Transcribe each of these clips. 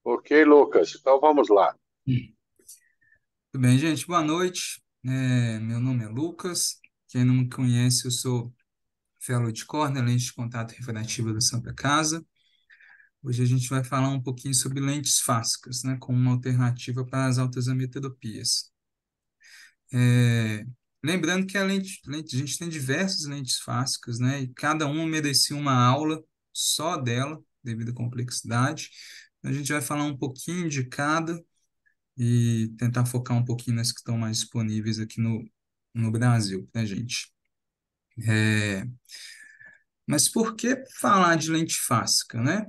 Ok, Lucas, então vamos lá. Tudo bem, gente? Boa noite. Meu nome é Lucas. Quem não me conhece, eu sou fellow de Cornell, lente de contato refrativa da Santa Casa. Hoje a gente vai falar um pouquinho sobre lentes fásicas, né, como uma alternativa para as altas ametropias. É, Lembrando que a gente tem diversas lentes fásicas, né, e cada uma merecia uma aula só dela, devido à complexidade. A gente vai falar um pouquinho de cada e tentar focar um pouquinho nas que estão mais disponíveis aqui no Brasil, né, gente? É, mas por que falar de lente fáscica, né?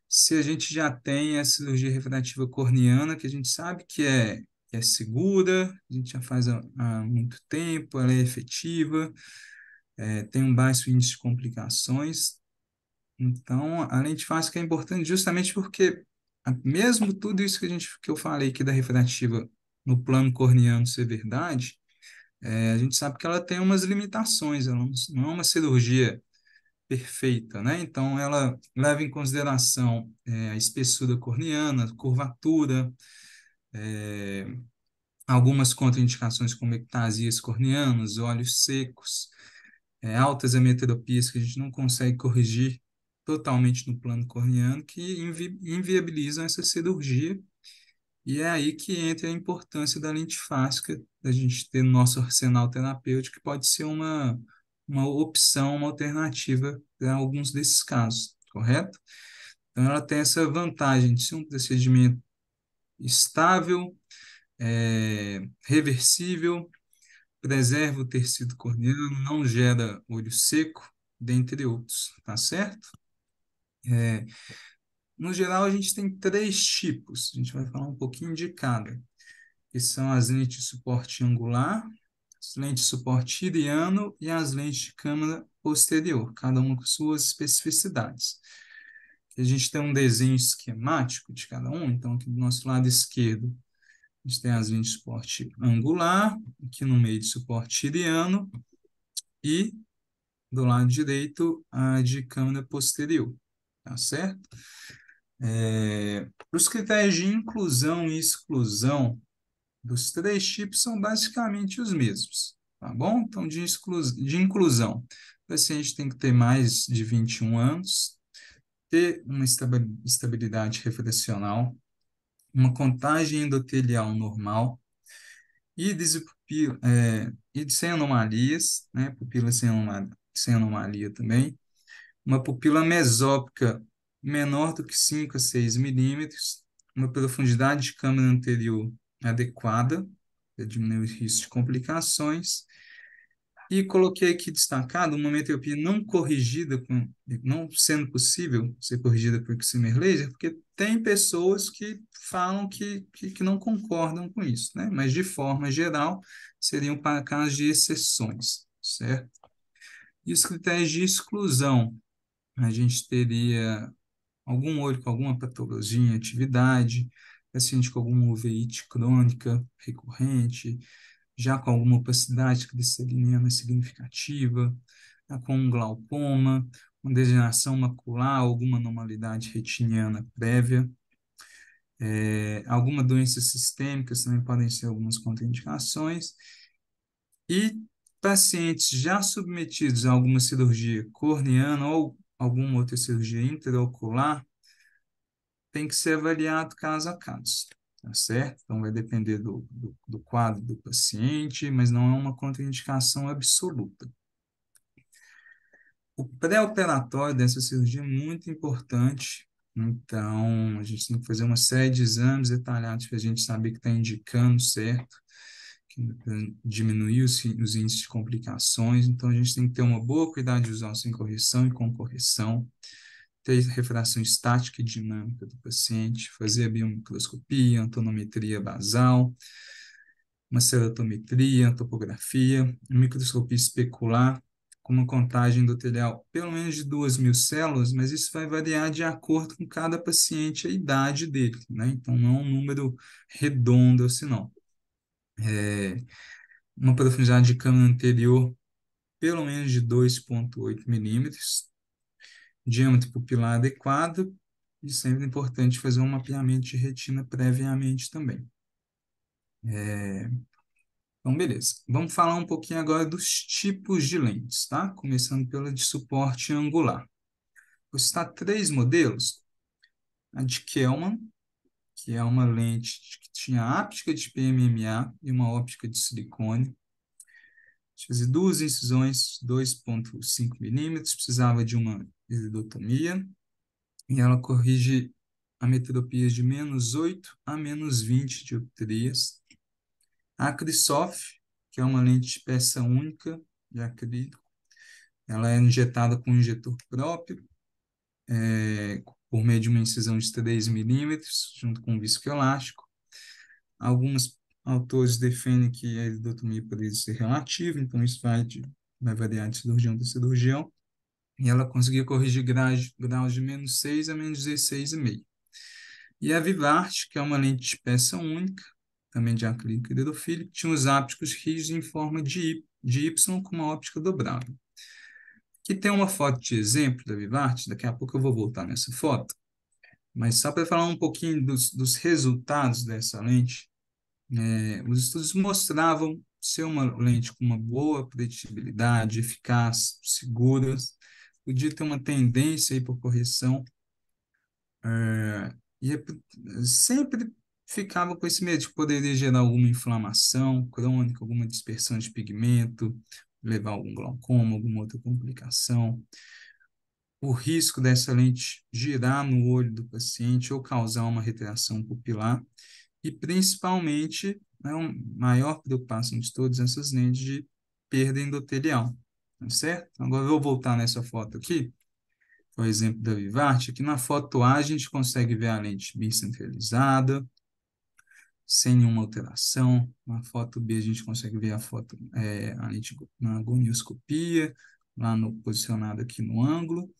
Se a gente já tem a cirurgia refrativa corneana, que a gente sabe que é segura, a gente já faz há muito tempo, ela é efetiva, tem um baixo índice de complicações. Então, a lente fáscica é importante justamente porque, mesmo tudo isso que eu falei aqui da refrativa no plano corneano ser verdade, a gente sabe que ela tem umas limitações, ela não é uma cirurgia perfeita, né? Então, ela leva em consideração a espessura corneana, curvatura, é, algumas contraindicações como ectasias corneanas, olhos secos, altas ametropias que a gente não consegue corrigir totalmente no plano corneano, que inviabilizam essa cirurgia. E é aí que entra a importância da lente fáscica, da gente ter no nosso arsenal terapêutico, que pode ser uma opção, uma alternativa para alguns desses casos, correto? Então, ela tem essa vantagem de ser um procedimento estável, reversível, preserva o tecido corneano, não gera olho seco, dentre outros, tá certo? É, no geral, a gente tem três tipos, a gente vai falar um pouquinho de cada, que são as lentes de suporte angular, as lentes de suporte iriano e as lentes de câmara posterior, cada uma com suas especificidades. A gente tem um desenho esquemático de cada um, então aqui do nosso lado esquerdo a gente tem as lentes de suporte angular, aqui no meio de suporte iriano e do lado direito a de câmara posterior, tá certo? Os critérios de inclusão e exclusão dos três tipos são basicamente os mesmos, tá bom? Então, de inclusão, o paciente tem que ter mais de 21 anos, ter uma estabilidade refracional, uma contagem endotelial normal, íris e pupila, íris sem anomalias, né? Pupila sem anomalia também, uma pupila mesópica menor do que 5 a 6 milímetros, uma profundidade de câmara anterior adequada, para diminuir o risco de complicações, e coloquei aqui destacado uma meteopia não corrigida, não sendo possível ser corrigida por Excimer Laser, porque tem pessoas que falam que não concordam com isso, né? Mas, de forma geral, seriam para casos de exceções, certo? E os critérios de exclusão, a gente teria algum olho com alguma patologia em atividade, paciente com alguma uveíte crônica recorrente, já com alguma opacidade cristaliniana significativa, tá com um glaucoma, uma degeneração macular, alguma anormalidade retiniana prévia, alguma doença sistêmica também podem ser algumas contraindicações, e pacientes já submetidos a alguma cirurgia corneana ou alguma outra cirurgia intraocular, tem que ser avaliado caso a caso, tá certo? Então, vai depender do quadro do paciente, mas não é uma contraindicação absoluta. O pré-operatório dessa cirurgia é muito importante, então a gente tem que fazer uma série de exames detalhados para a gente saber que está indicando certo, para diminuir os índices de complicações, então a gente tem que ter uma boa cuidado de usar sem correção e com correção, ter refração estática e dinâmica do paciente, fazer a biomicroscopia, antonometria basal, uma ceratometria, topografia, microscopia especular, com uma contagem endotelial pelo menos de 2.000 células, mas isso vai variar de acordo com cada paciente, a idade dele, né? Então, não é um número redondo assim, não. Uma profundidade de câmara anterior pelo menos de 2,8 milímetros, diâmetro pupilar adequado, e sempre é importante fazer um mapeamento de retina previamente também. Então, beleza. Vamos falar um pouquinho agora dos tipos de lentes, tá? Começando pela de suporte angular. Vou citar três modelos. A de Kelman, que é uma lente que tinha áptica de PMMA e uma óptica de silicone. Fazer duas incisões, 2,5 milímetros, precisava de uma iridotomia, e ela corrige a metropia de -8 a -20 dioptrias. A Acrisof, que é uma lente de peça única de acrílico, ela é injetada com um injetor próprio, por meio de uma incisão de 3 milímetros, junto com um viscoelástico. Alguns autores defendem que a iridotomia poderia ser relativa, então isso vai variar de cirurgião para cirurgião, e ela conseguia corrigir graus de -6 a -16,5. E a Vivarte, que é uma lente de peça única, também de acrílico hidrofílico, tinha os ápticos rígidos em forma de Y com uma óptica dobrável. Aqui tem uma foto de exemplo da Vivarte, daqui a pouco eu vou voltar nessa foto, mas só para falar um pouquinho dos resultados dessa lente, os estudos mostravam ser uma lente com uma boa preditibilidade, eficaz, segura, podia ter uma tendência aí por correção, sempre ficava com esse medo de que poderia gerar alguma inflamação crônica, alguma dispersão de pigmento, levar a algum glaucoma, alguma outra complicação. O risco dessa lente girar no olho do paciente ou causar uma retração pupilar, e principalmente, né, a maior preocupação de todas essas lentes de perda endotelial, tá certo? Agora eu vou voltar nessa foto aqui, por exemplo da Vivarte. Aqui na foto A a gente consegue ver a lente bicentralizada, sem nenhuma alteração. Na foto B a gente consegue ver a lente na gonioscopia, lá no, posicionado aqui no ângulo.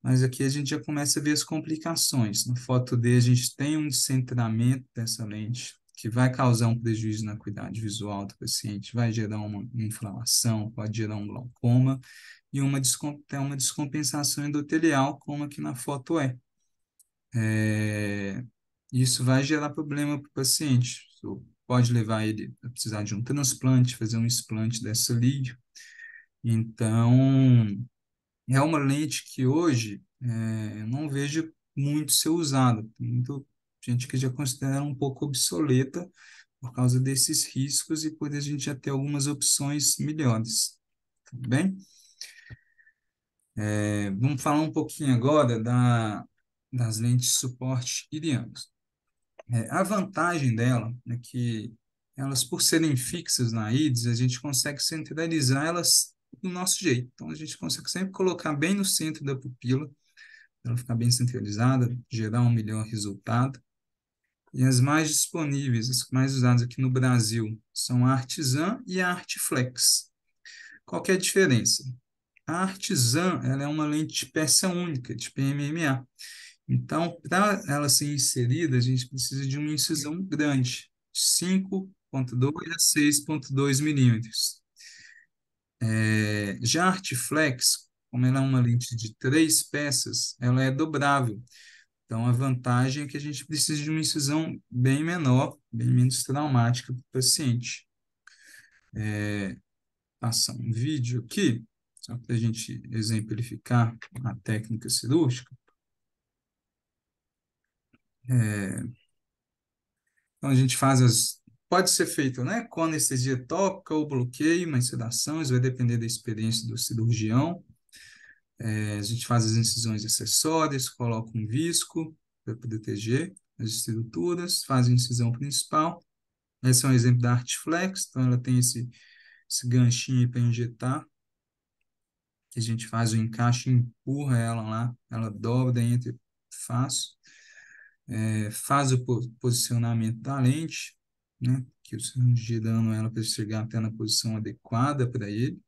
Mas aqui a gente já começa a ver as complicações. Na foto D, a gente tem um descentramento dessa lente, que vai causar um prejuízo na acuidade visual do paciente, vai gerar uma inflamação, pode gerar um glaucoma, e tem uma descompensação endotelial, como aqui na foto E. É, Isso vai gerar problema para o paciente. Isso pode levar ele a precisar de um transplante, fazer um explante dessa lídio. Então, é uma lente que hoje eu não vejo muito ser usada. Tem muita gente que já considera um pouco obsoleta por causa desses riscos e por a gente já ter algumas opções melhores. Tudo bem? Vamos falar um pouquinho agora das lentes de suporte irianas. A vantagem dela é que elas, por serem fixas na íris, a gente consegue centralizar elas do nosso jeito. Então, a gente consegue sempre colocar bem no centro da pupila, para ela ficar bem centralizada, gerar um melhor resultado. E as mais disponíveis, as mais usadas aqui no Brasil, são a Artisan e a Artiflex. Qual que é a diferença? A Artisan, ela é uma lente de peça única, de PMMA. Então, para ela ser inserida, a gente precisa de uma incisão grande, 5,2 a 6,2 milímetros. Já a Artiflex, como ela é uma lente de três peças, ela é dobrável. Então, a vantagem é que a gente precisa de uma incisão bem menor, bem menos traumática para o paciente. Passar um vídeo aqui, só para a gente exemplificar a técnica cirúrgica. Então, a gente faz Pode ser feito, né, com anestesia tópica ou bloqueio, mas sedação, isso vai depender da experiência do cirurgião. A gente faz as incisões acessórias, coloca um visco para proteger as estruturas, faz a incisão principal. Esse é um exemplo da Artiflex, então ela tem esse ganchinho para injetar, que a gente faz o encaixe, empurra ela lá, ela dobra, entra fácil. Faz o posicionamento da lente, né, que o cirurgião girando ela para chegar até na posição adequada para ele.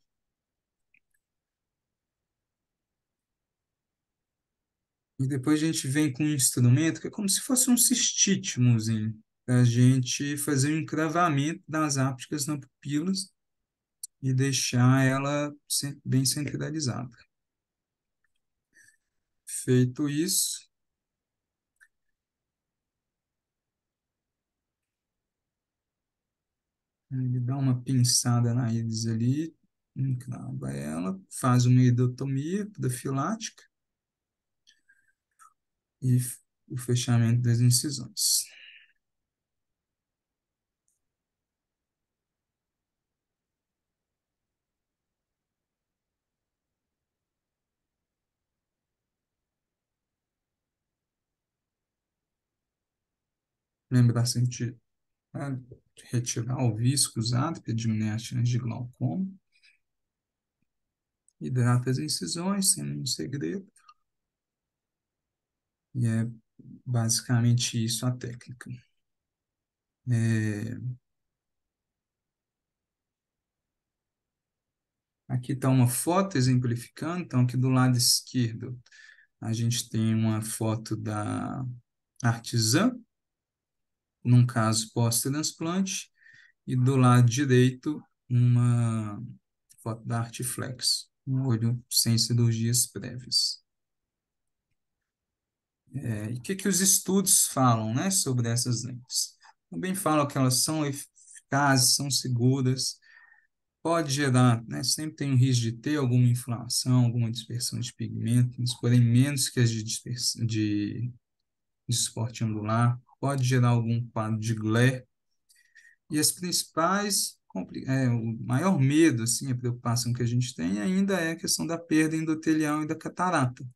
E depois a gente vem com um instrumento que é como se fosse um cistítomozinho, para a gente fazer um encravamento das ápticas na pupilas e deixar ela bem centralizada. Feito isso, Ele dá uma pinçada na íris ali, encrava ela, faz uma idotomia profilática e o fechamento das incisões. Lembrar sempre né, de retirar o visco usado para diminuir a chance de glaucoma. Hidrata as incisões, sem nenhum segredo. E é basicamente isso a técnica. É, aqui está uma foto exemplificando. Então, aqui do lado esquerdo, a gente tem uma foto da artesã, num caso pós-transplante, e do lado direito, uma foto da Artiflex, um olho sem cirurgias prévias. E o que os estudos falam, né, sobre essas lentes? Também falam que elas são eficazes, são seguras, pode gerar, né, sempre tem o risco de ter alguma inflamação, alguma dispersão de pigmentos, porém menos que as de suporte angular, pode gerar algum quadro de glare, e as principais, o maior medo, assim, a preocupação que a gente tem ainda é a questão da perda endotelial e da catarata,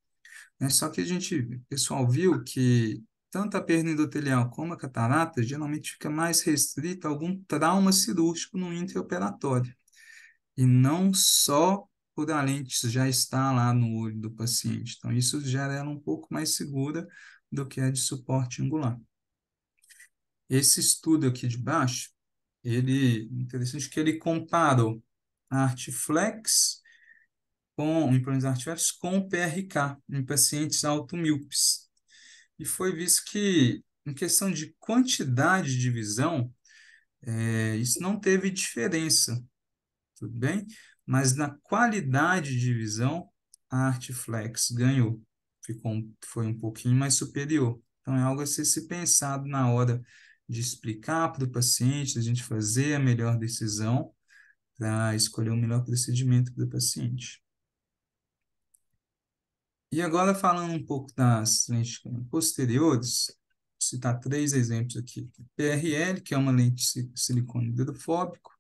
né? Só que o pessoal viu que tanto a perda endotelial como a catarata geralmente fica mais restrita a algum trauma cirúrgico no intraoperatório, e não só por a lente já estar lá no olho do paciente. Então, isso gera ela um pouco mais segura do que a de suporte angular. Esse estudo aqui de baixo, interessante que ele comparou a Artiflex com implantes artificiais com o PRK em pacientes automíopes. E foi visto que, em questão de quantidade de visão, isso não teve diferença, tudo bem? Mas na qualidade de visão, a Artiflex ganhou, foi um pouquinho mais superior. Então, é algo a ser se pensado na hora de explicar para o paciente, a gente fazer a melhor decisão para escolher o melhor procedimento para o paciente. E agora, falando um pouco das lentes posteriores, vou citar três exemplos aqui. PRL, que é uma lente silicone hidrofóbico.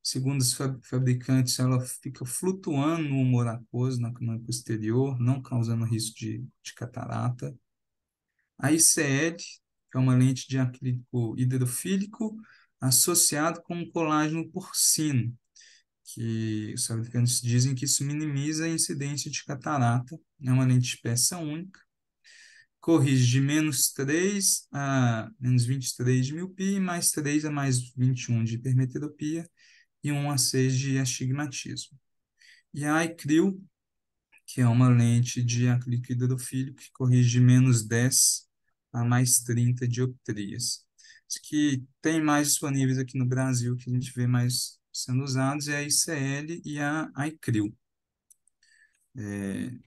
Segundo os fabricantes, ela fica flutuando no humor aquoso, na câmara posterior, não causando risco de catarata. A ICL, que é uma lente de acrílico hidrofílico associado com um colágeno porcino, que os fabricantes dizem que isso minimiza a incidência de catarata. É uma lente de peça única, corrige de -3 a -23 de miopia, e +3 a +21 de hipermetropia e 1 a 6 de astigmatismo. E a iCril, que é uma lente de acrílico hidrofílico que corrige de -10 a +30 dioptrias. As que tem mais disponíveis aqui no Brasil, que a gente vê mais sendo usados, é a ICL e a iCril.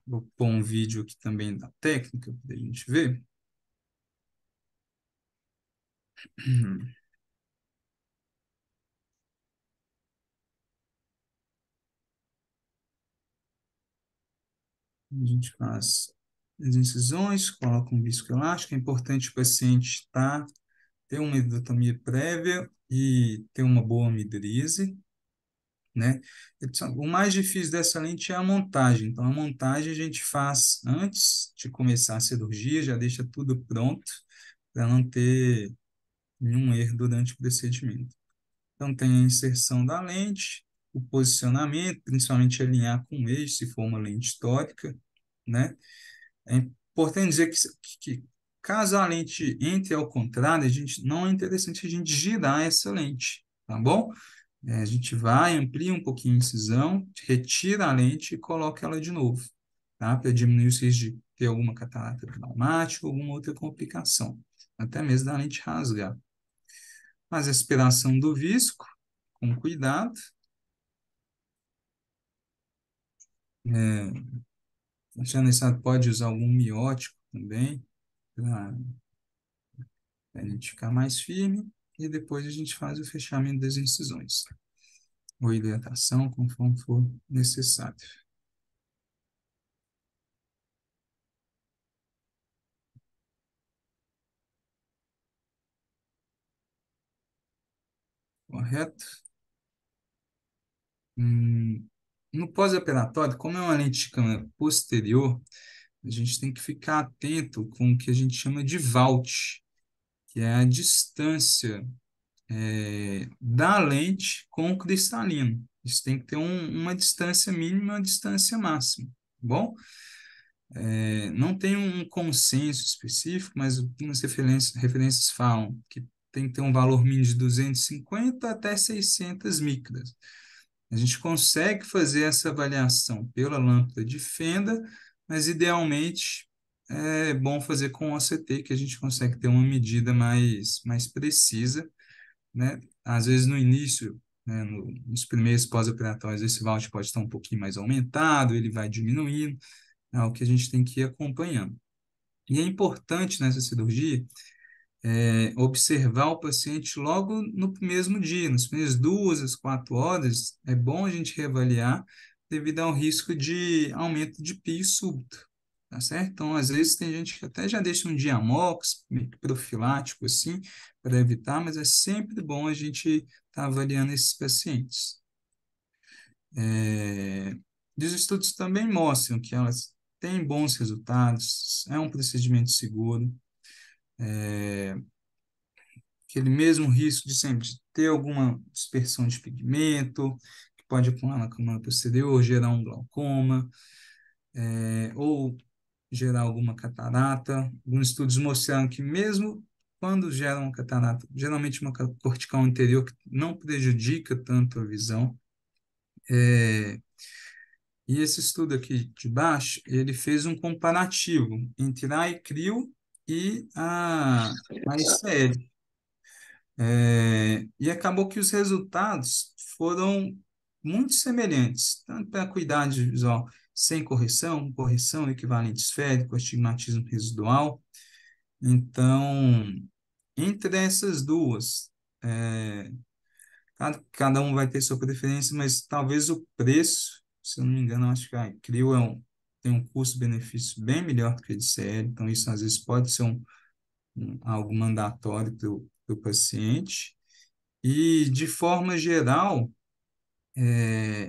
Vou pôr um vídeo aqui também da técnica para a gente ver. A gente faz as incisões, coloca um viscoelástico. É importante o paciente ter uma hidratomia prévia e ter uma boa midrise, né? O mais difícil dessa lente é a montagem. Então, a montagem a gente faz antes de começar a cirurgia, já deixa tudo pronto para não ter nenhum erro durante o procedimento. Então, tem a inserção da lente, o posicionamento, principalmente alinhar com o eixo, se for uma lente tórica, né? É importante dizer que caso a lente entre ao contrário, não é interessante a gente girar essa lente, tá bom? A gente vai, amplia um pouquinho a incisão, retira a lente e coloca ela de novo, tá? Para diminuir os riscos de ter alguma catarata traumática ou alguma outra complicação, até mesmo da lente rasgar. Faz a aspiração do visco, com cuidado. Se necessário, pode usar algum miótico também, para a lente ficar mais firme. e depois a gente faz o fechamento das incisões, ou hidratação, conforme for necessário. Correto? No pós-operatório, como é uma lente de câmera posterior, a gente tem que ficar atento com o que a gente chama de vault, que é a distância da lente com o cristalino. Isso tem que ter uma distância mínima e uma distância máxima, tá bom? Não tem um consenso específico, mas algumas referências falam que tem que ter um valor mínimo de 250 até 600 micras. A gente consegue fazer essa avaliação pela lâmpada de fenda, mas idealmente é bom fazer com OCT, que a gente consegue ter uma medida mais precisa, né? Às vezes no início, né, nos primeiros pós-operatórios, esse valte pode estar um pouquinho mais aumentado, ele vai diminuindo, é algo que a gente tem que ir acompanhando. E é importante nessa cirurgia observar o paciente logo no mesmo dia, nas primeiras 2 às 4 horas, é bom a gente reavaliar devido ao risco de aumento de pio súbito, tá certo? Então, às vezes, tem gente que até já deixa um Diamox, meio que profilático, assim, para evitar, mas é sempre bom a gente estar avaliando esses pacientes. E os estudos também mostram que elas têm bons resultados, é um procedimento seguro, aquele mesmo risco de sempre ter alguma dispersão de pigmento, que pode acumular na camada posterior, gerar um glaucoma, ou gerar alguma catarata. Alguns estudos mostraram que mesmo quando gera uma catarata, geralmente uma cortical anterior que não prejudica tanto a visão. E esse estudo aqui de baixo, ele fez um comparativo entre a iCrio e a ICL. E acabou que os resultados foram muito semelhantes, tanto para a acuidade visual sem correção, correção equivalente esférico, astigmatismo residual. Então, entre essas duas, cada um vai ter sua preferência, mas talvez o preço, se eu não me engano, eu acho que a Crio tem um custo-benefício bem melhor do que a de CL, então isso às vezes pode ser algo mandatório para o paciente. E, de forma geral,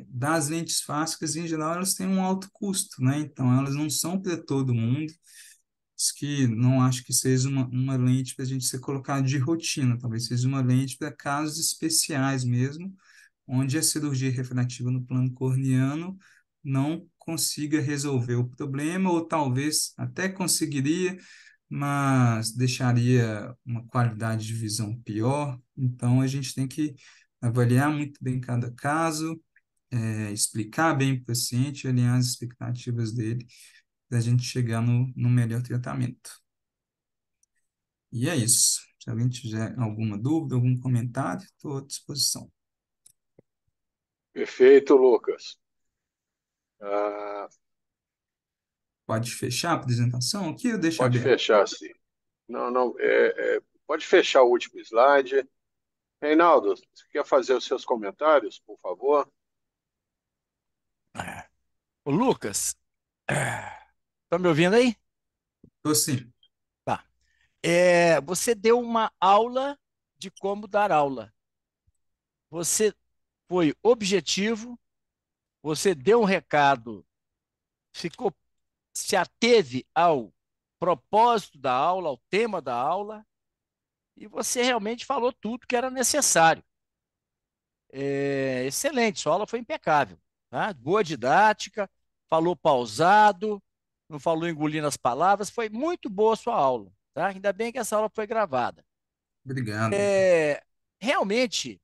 das lentes fásicas, em geral, elas têm um alto custo, né? Então, elas não são para todo mundo. Diz que não acho que seja uma lente para a gente ser colocado de rotina, talvez seja uma lente para casos especiais mesmo, onde a cirurgia refrativa no plano corneano não consiga resolver o problema, ou talvez até conseguiria, mas deixaria uma qualidade de visão pior. Então, a gente tem que avaliar muito bem cada caso, explicar bem para o paciente, alinhar as expectativas dele, para a gente chegar no melhor tratamento. E é isso. Se alguém tiver alguma dúvida, algum comentário, estou à disposição. Perfeito, Lucas. Ah, Pode fechar a apresentação aqui ou deixa pode aberto? fechar, sim. Não, não, pode fechar o último slide. Reinaldo, você quer fazer os seus comentários, por favor? Ô, Lucas, tá me ouvindo aí? Estou sim. Tá. Você deu uma aula de como dar aula. Você foi objetivo, você deu um recado, ficou, se ateve ao propósito da aula, ao tema da aula, e você realmente falou tudo que era necessário. Excelente, sua aula foi impecável, tá? Boa didática, falou pausado, não falou engolindo as palavras, foi muito boa a sua aula, tá? Ainda bem que essa aula foi gravada. Obrigado. Realmente,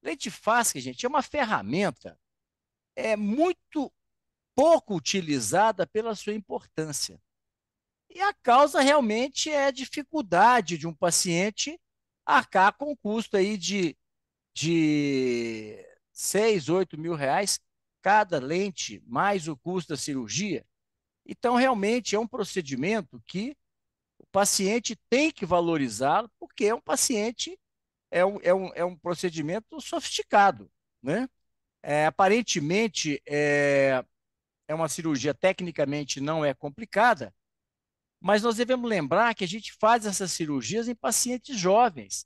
lente fácil, gente, é uma ferramenta muito pouco utilizada pela sua importância. E a causa realmente é a dificuldade de um paciente arcar com o custo aí de 6, 8 mil reais cada lente, mais o custo da cirurgia. Então, realmente é um procedimento que o paciente tem que valorizá-lo, porque é um paciente é um procedimento sofisticado, né? Aparentemente, é uma cirurgia tecnicamente não é complicada, mas nós devemos lembrar que a gente faz essas cirurgias em pacientes jovens,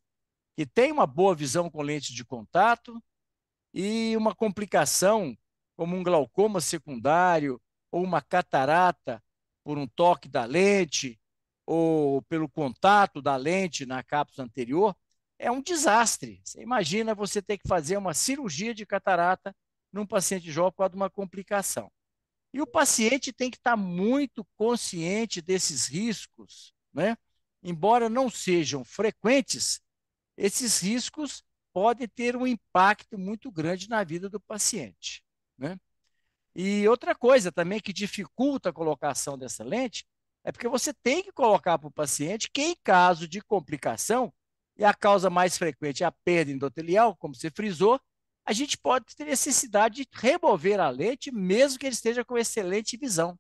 que têm uma boa visão com lente de contato e uma complicação, como um glaucoma secundário ou uma catarata por um toque da lente ou pelo contato da lente na cápsula anterior, é um desastre. Você imagina você ter que fazer uma cirurgia de catarata num paciente jovem por causa de uma complicação. E o paciente tem que estar muito consciente desses riscos, né? Embora não sejam frequentes, esses riscos podem ter um impacto muito grande na vida do paciente, né? E outra coisa também que dificulta a colocação dessa lente é porque você tem que colocar para o paciente que, em caso de complicação, e a causa mais frequente é a perda endotelial, como você frisou, a gente pode ter necessidade de remover a lente, mesmo que ele esteja com excelente visão.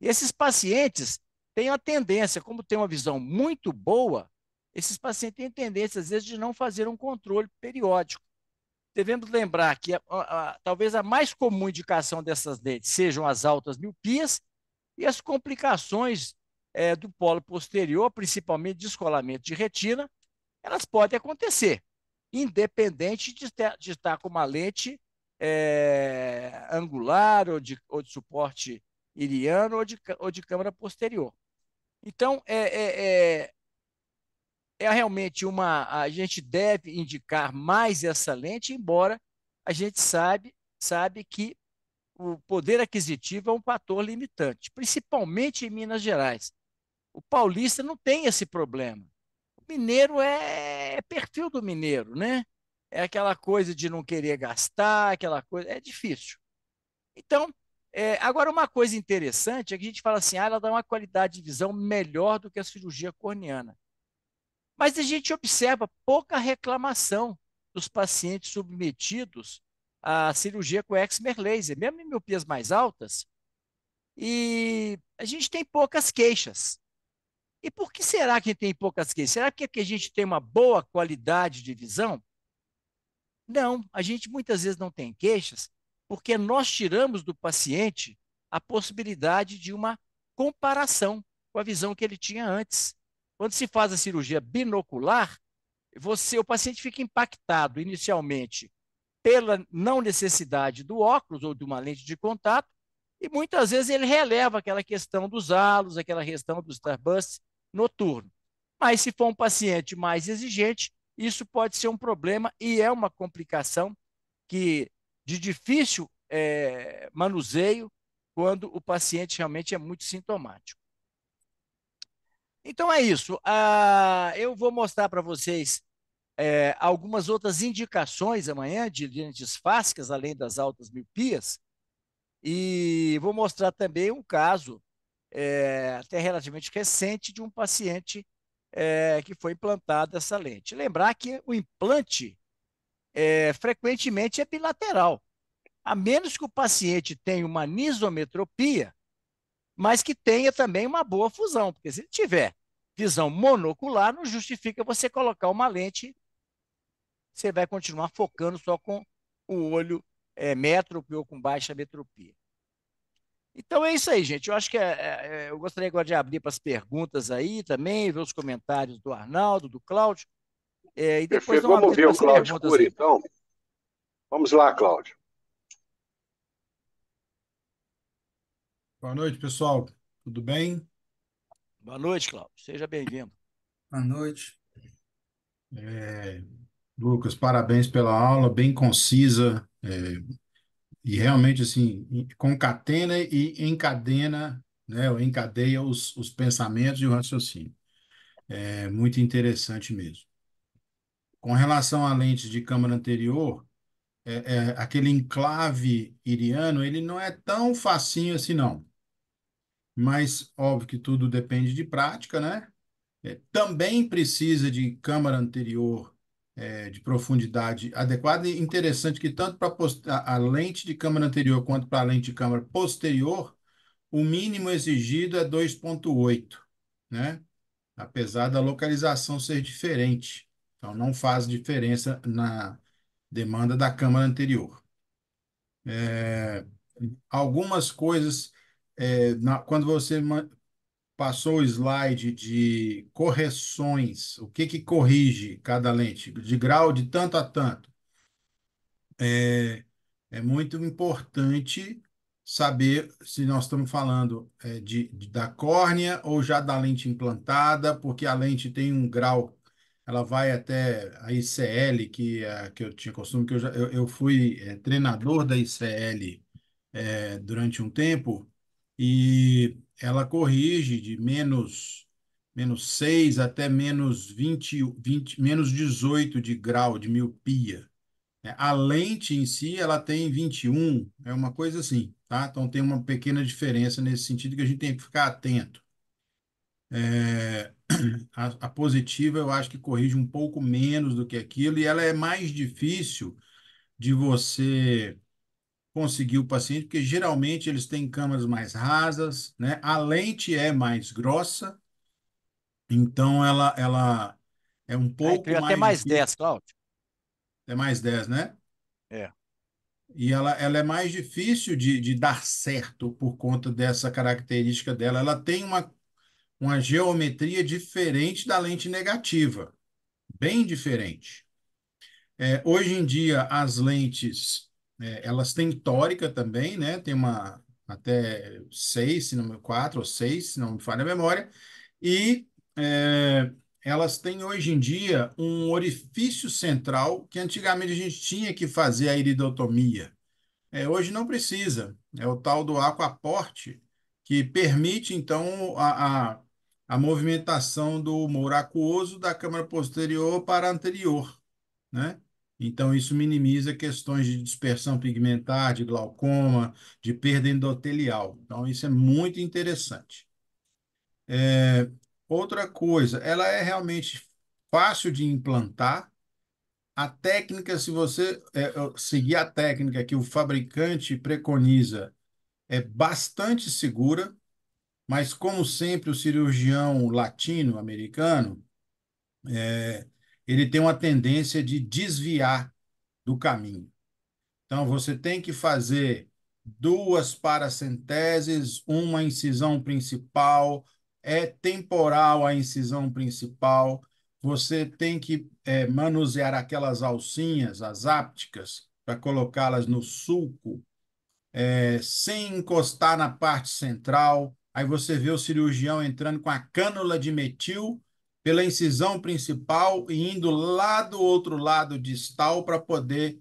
E esses pacientes têm a tendência, como tem uma visão muito boa, esses pacientes têm tendência, às vezes, de não fazer um controle periódico. Devemos lembrar que talvez a mais comum indicação dessas lentes sejam as altas miopias e as complicações do polo posterior, principalmente descolamento de retina, elas podem acontecer, independente de estar com uma lente angular ou de suporte iriano ou de câmara posterior. Então, realmente a gente deve indicar mais essa lente, embora a gente sabe que o poder aquisitivo é um fator limitante, principalmente em Minas Gerais. O paulista não tem esse problema. O mineiro é perfil do mineiro, né? É aquela coisa de não querer gastar, aquela coisa, é difícil. Então, agora uma coisa interessante é que a gente fala assim, ela dá uma qualidade de visão melhor do que a cirurgia corneana. Mas a gente observa pouca reclamação dos pacientes submetidos à cirurgia com excimer laser, mesmo em miopias mais altas, e a gente tem poucas queixas. E por que será que tem poucas queixas? Será que é porque a gente tem uma boa qualidade de visão? Não, a gente muitas vezes não tem queixas porque nós tiramos do paciente a possibilidade de uma comparação com a visão que ele tinha antes. Quando se faz a cirurgia binocular, o paciente fica impactado inicialmente pela não necessidade do óculos ou de uma lente de contato, e muitas vezes ele releva aquela questão dos halos, aquela questão do starburst noturno. Mas se for um paciente mais exigente, isso pode ser um problema e é uma complicação de difícil manuseio quando o paciente realmente é muito sintomático. Então é isso. Eu vou mostrar para vocês algumas outras indicações amanhã de lentes fásicas, além das altas miopias, e vou mostrar também um caso até relativamente recente de um paciente que foi implantado essa lente. Lembrar que o implante frequentemente é bilateral, a menos que o paciente tenha uma anisometropia, mas que tenha também uma boa fusão, porque se ele tiver visão monocular, não justifica você colocar uma lente, você vai continuar focando só com o olho métrope ou com baixa metropia. Então é isso aí, gente. Eu acho que eu gostaria agora de abrir para as perguntas aí também, ver os comentários do Arnaldo, do Cláudio, e depois Perfeito. vamos Vamos abrir ver para o as Cláudio perguntas Cury, aí. então. Vamos lá, Cláudio. Boa noite, pessoal. Tudo bem? Boa noite, Cláudio. Seja bem-vindo. Boa noite. Lucas, parabéns pela aula, bem concisa, e realmente assim concatena e encadena, né, ou encadeia os pensamentos e o raciocínio. É muito interessante mesmo. Com relação à lente de câmara anterior, aquele enclave iriano, ele não é tão facinho assim, não. Mas óbvio que tudo depende de prática, né? Também precisa de câmara anterior, de profundidade adequada e interessante que tanto para a lente de câmara anterior quanto para a lente de câmara posterior, o mínimo exigido é 2,8, né? Apesar da localização ser diferente. Então, não faz diferença na demanda da câmara anterior. Algumas coisas, quando você passou o slide de correções, o que que corrige cada lente, de grau de tanto a tanto. É muito importante saber se nós estamos falando da córnea ou já da lente implantada, porque a lente tem um grau, ela vai até a ICL, que eu tinha costume, que eu fui treinador da ICL durante um tempo, e ela corrige de menos 6 até menos 18 de grau de miopia. A lente em si, ela tem 21, é uma coisa assim, tá? Então tem uma pequena diferença nesse sentido que a gente tem que ficar atento. A positiva eu acho que corrige um pouco menos do que aquilo e ela é mais difícil de você conseguir o paciente, porque geralmente eles têm câmaras mais rasas, né? A lente é mais grossa, então ela é um Aí pouco criou até mais mais difícil, 10, Cláudio. é mais 10, né? É. E ela é mais difícil de dar certo por conta dessa característica dela. Ela tem uma geometria diferente da lente negativa, bem diferente. Hoje em dia, as lentes, elas têm tórica também, né? Tem uma até 6, se não me 4 ou 6, se não me falha a memória. E elas têm hoje em dia um orifício central que antigamente a gente tinha que fazer a iridotomia. Hoje não precisa. É o tal do aquaporte, que permite, então, a movimentação do humor aquoso da câmara posterior para a anterior, né? Então, isso minimiza questões de dispersão pigmentar, de glaucoma, de perda endotelial. Então, isso é muito interessante. Outra coisa, ela é realmente fácil de implantar. A técnica, se você seguir a técnica que o fabricante preconiza, é bastante segura, mas como sempre o cirurgião latino-americano, ele tem uma tendência de desviar do caminho. Então você tem que fazer duas paracenteses, uma incisão principal, é temporal a incisão principal. Você tem que manusear aquelas alcinhas, as ápticas, para colocá-las no sulco sem encostar na parte central. Aí você vê o cirurgião entrando com a cânula de metil pela incisão principal e indo lá do outro lado distal para poder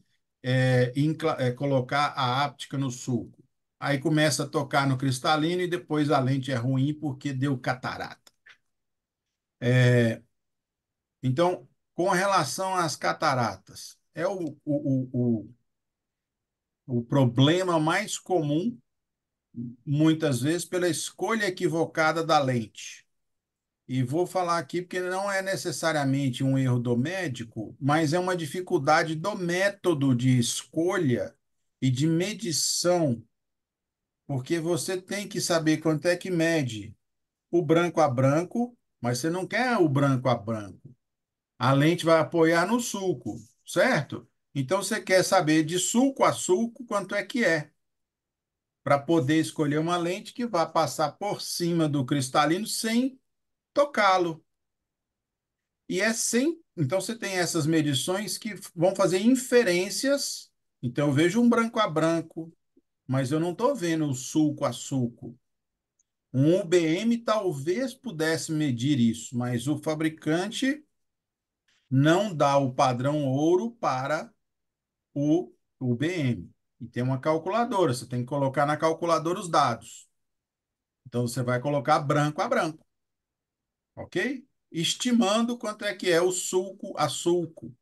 colocar a áptica no sulco. Aí começa a tocar no cristalino e depois a lente é ruim porque deu catarata. Então, com relação às cataratas, é o problema mais comum muitas vezes pela escolha equivocada da lente. E vou falar aqui porque não é necessariamente um erro do médico, mas é uma dificuldade do método de escolha e de medição, porque você tem que saber quanto é que mede o branco a branco, mas você não quer o branco a branco. A lente vai apoiar no sulco, certo? Então você quer saber de sulco a sulco quanto é que é, para poder escolher uma lente que vá passar por cima do cristalino sem tocá-lo. E é sem. Então você tem essas medições que vão fazer inferências. Então eu vejo um branco a branco, mas eu não estou vendo o sulco a sulco. Um UBM talvez pudesse medir isso, mas o fabricante não dá o padrão ouro para o UBM. E tem uma calculadora, você tem que colocar na calculadora os dados. Então você vai colocar branco a branco, ok? Estimando quanto é que é o sulco a sulco,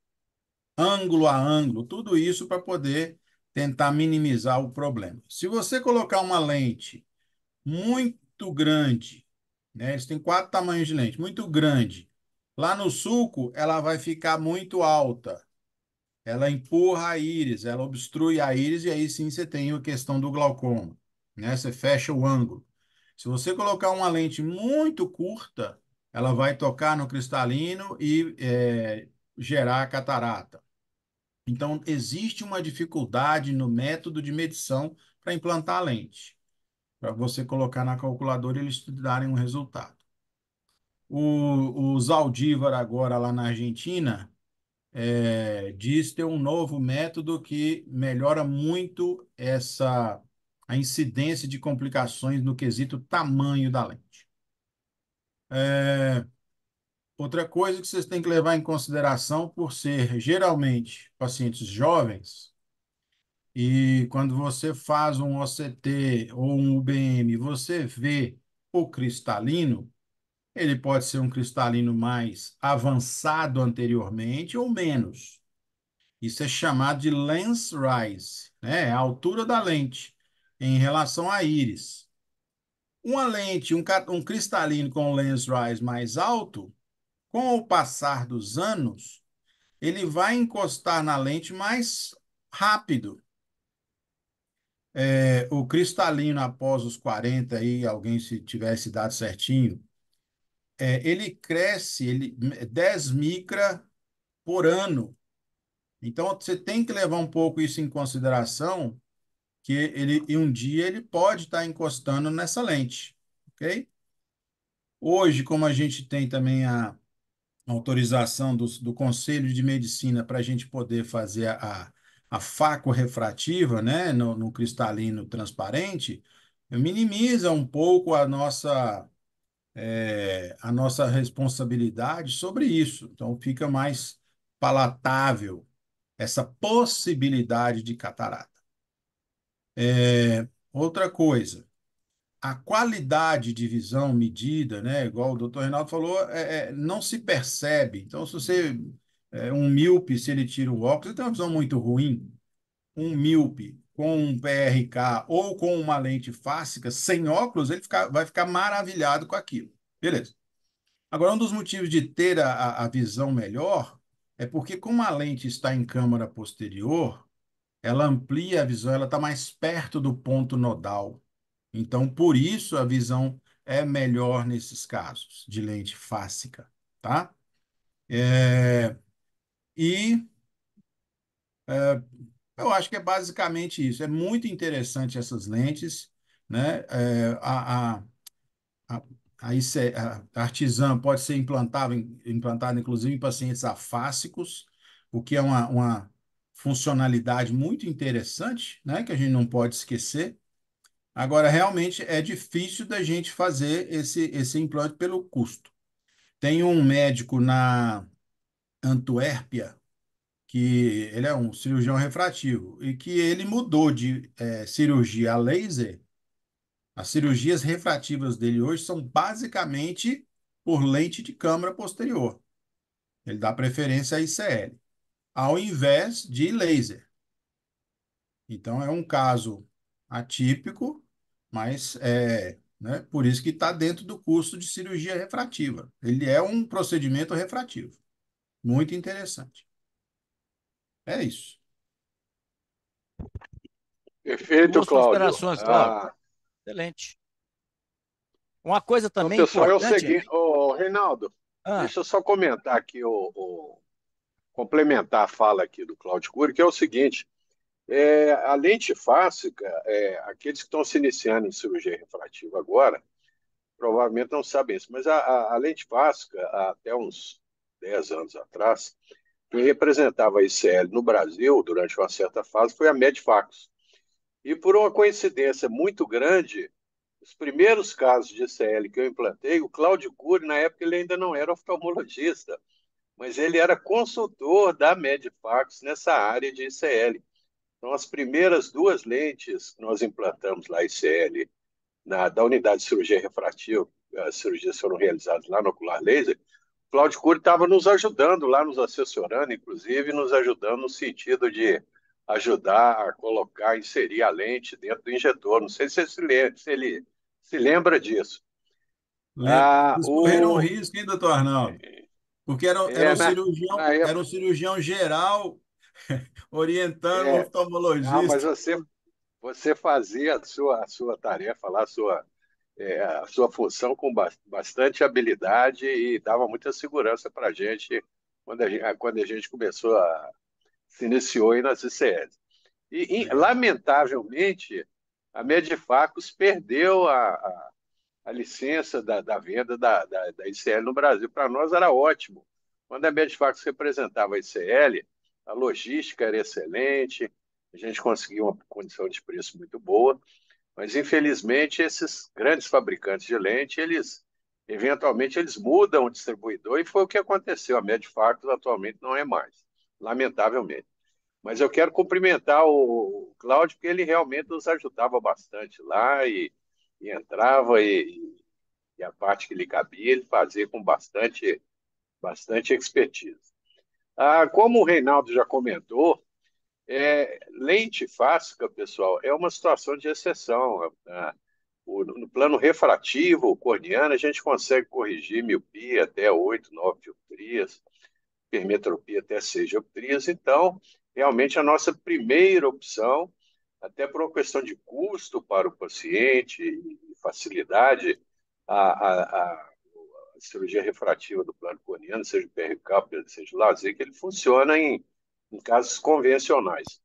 ângulo a ângulo, tudo isso para poder tentar minimizar o problema. Se você colocar uma lente muito grande, né? Eles têm 4 tamanhos de lente, muito grande. Lá no sulco, ela vai ficar muito alta. Ela empurra a íris, ela obstrui a íris e aí sim você tem a questão do glaucoma, né? Você fecha o ângulo. Se você colocar uma lente muito curta, ela vai tocar no cristalino e gerar a catarata. Então, existe uma dificuldade no método de medição para implantar a lente, para você colocar na calculadora e eles te darem um resultado. O Zaldívar, agora lá na Argentina, diz ter um novo método que melhora muito a incidência de complicações no quesito tamanho da lente. Outra coisa que vocês têm que levar em consideração, por ser geralmente pacientes jovens, e quando você faz um OCT ou um UBM, você vê o cristalino, ele pode ser um cristalino mais avançado anteriormente ou menos. Isso é chamado de lens rise, né? É a altura da lente em relação à íris. Uma lente, um cristalino com lens rise mais alto, com o passar dos anos, ele vai encostar na lente mais rápido. O cristalino, após os 40, aí, alguém se tivesse dado certinho, ele cresce 10 micra por ano. Então, você tem que levar um pouco isso em consideração, que em um dia ele pode estar encostando nessa lente, ok? Hoje, como a gente tem também a autorização do Conselho de Medicina para a gente poder fazer a faco refrativa, né, no cristalino transparente, minimiza um pouco a nossa responsabilidade sobre isso. Então, fica mais palatável essa possibilidade de catarata. Outra coisa, a qualidade de visão medida, né, igual o doutor Reinaldo falou, não se percebe. Então, se você, um míope, se ele tira o óculos, ele tem uma visão muito ruim. Um míope com um PRK ou com uma lente fásica, sem óculos, vai ficar maravilhado com aquilo. Beleza. Agora, um dos motivos de ter a visão melhor é porque, como a lente está em câmara posterior, ela amplia a visão, ela está mais perto do ponto nodal. Então, por isso, a visão é melhor nesses casos de lente fásica, tá? E eu acho que é basicamente isso. É muito interessante essas lentes, né? A, a artesã pode ser implantada inclusive em pacientes afásicos, o que é uma funcionalidade muito interessante, né? Que a gente não pode esquecer. Agora, realmente é difícil da gente fazer esse implante pelo custo. Tem um médico na Antuérpia, que ele é um cirurgião refrativo, e que ele mudou de cirurgia a laser. As cirurgias refrativas dele hoje são basicamente por lente de câmara posterior. Ele dá preferência a ICL, ao invés de laser. Então, é um caso atípico, mas né, por isso que está dentro do curso de cirurgia refrativa. Ele é um procedimento refrativo. Muito interessante. É isso. Perfeito, Boas Cláudio. considerações, Cláudio. Excelente. Uma coisa Então, também pessoal, é o importante. seguinte, ô, Reinaldo, Ah, deixa eu só comentar aqui, complementar a fala aqui do Cláudio Cury, que é o seguinte, a lente fásica, aqueles que estão se iniciando em cirurgia refrativa agora, provavelmente não sabem isso, mas a lente fásica, até uns 10 anos atrás, quem representava a ICL no Brasil, durante uma certa fase, foi a Medfax. E por uma coincidência muito grande, os primeiros casos de ICL que eu implantei, o Cláudio Cury, na época, ele ainda não era oftalmologista, mas ele era consultor da Medfax nessa área de ICL. Então, as primeiras duas lentes que nós implantamos lá, ICL, da unidade de cirurgia refrativa, as cirurgias foram realizadas lá no Ocular Laser, o Cláudio Cury estava nos ajudando lá, nos assessorando, inclusive nos ajudando no sentido de ajudar a colocar, inserir a lente dentro do injetor. Não sei se ele se lembra disso. Vocês correram um O, risco, hein, doutor Arnaldo? Porque é, na, na era época, um cirurgião geral orientando o não, mas oftalmologista. você fazia a sua tarefa lá, a sua função com bastante habilidade e dava muita segurança para a gente quando a gente se iniciou aí nas ICLs. Legal. Lamentavelmente, a Medifacos perdeu a licença da venda da ICL no Brasil. Para nós era ótimo. Quando a Medifacos representava a ICL, a logística era excelente, a gente conseguia uma condição de preço muito boa, mas infelizmente esses grandes fabricantes de lente, eventualmente eles mudam o distribuidor e foi o que aconteceu. A Medifacos atualmente não é mais, lamentavelmente. Mas eu quero cumprimentar o Cláudio, porque ele realmente nos ajudava bastante lá e entrava e a parte que lhe cabia, ele fazia com bastante expertise. Como o Reinaldo já comentou, lente fáscica, pessoal, é uma situação de exceção. No plano refrativo corneano, a gente consegue corrigir miopia até 8, 9 dioptrias, hipermetropia até 6 dioptrias. Então, realmente, a nossa primeira opção, até por uma questão de custo para o paciente e facilidade, a cirurgia refrativa do plano corneano, seja o PRK, seja o LASIK, ele funciona em casos convencionais.